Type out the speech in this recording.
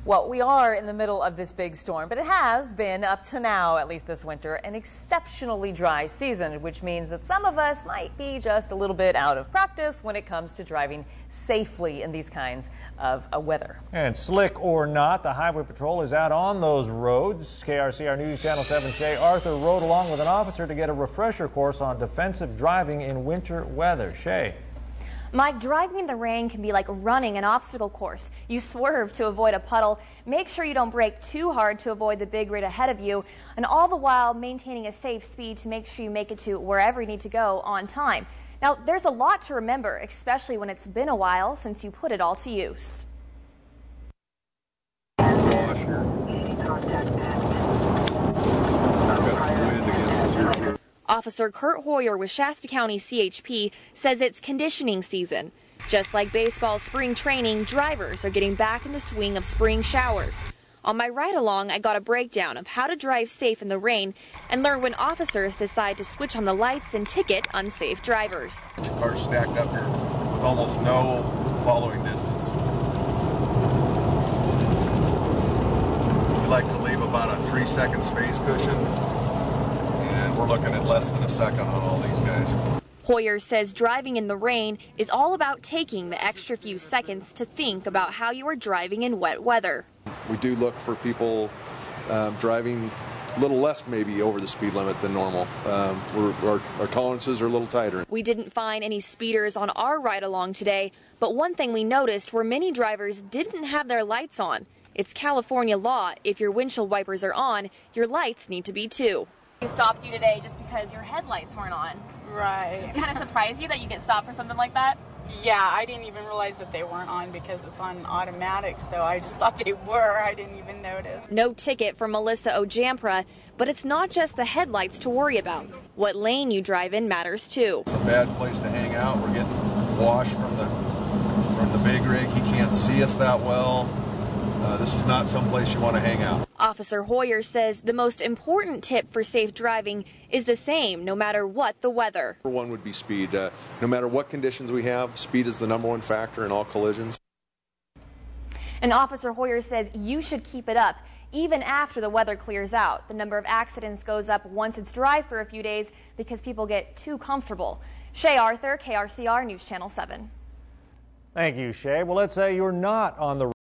Well, we are in the middle of this big storm, but it has been, up to now, at least this winter, an exceptionally dry season, which means that some of us might be just a little bit out of practice when it comes to driving safely in these kinds of weather. And slick or not, the Highway Patrol is out on those roads. KRCR News Channel 7 Shay Arthur rode along with an officer to get a refresher course on defensive driving in winter weather. Shay. Mike, driving in the rain can be like running an obstacle course. You swerve to avoid a puddle, make sure you don't brake too hard to avoid the big rig ahead of you, and all the while maintaining a safe speed to make sure you make it to wherever you need to go on time. Now, there's a lot to remember, especially when it's been a while since you put it all to use. Officer Kurt Hoyer with Shasta County CHP says it's conditioning season. Just like baseball spring training, drivers are getting back in the swing of spring showers. On my ride along, I got a breakdown of how to drive safe in the rain and learn when officers decide to switch on the lights and ticket unsafe drivers. Cars stacked up here with almost no following distance. We like to leave about a 3-second space cushion. And we're looking at less than a second on all these guys. Hoyer says driving in the rain is all about taking the extra few seconds to think about how you are driving in wet weather. We do look for people driving a little less maybe over the speed limit than normal. Our tolerances are a little tighter. We didn't find any speeders on our ride along today, but one thing we noticed were many drivers didn't have their lights on. It's California law. If your windshield wipers are on, your lights need to be too. We stopped you today just because your headlights weren't on. Right. Does it kind of surprise you that you get stopped for something like that? Yeah, I didn't even realize that they weren't on because it's on automatic, so I just thought they were. I didn't even notice. No ticket for Melissa Ojampra, but it's not just the headlights to worry about. What lane you drive in matters too. It's a bad place to hang out. We're getting washed from the big rig. He can't see us that well. This is not some place you want to hang out. Officer Hoyer says the most important tip for safe driving is the same no matter what the weather. Number one would be speed. No matter what conditions we have, speed is the #1 factor in all collisions. And Officer Hoyer says you should keep it up even after the weather clears out. The number of accidents goes up once it's dry for a few days because people get too comfortable. Shay Arthur, KRCR News Channel 7. Thank you, Shay. Well, let's say you're not on the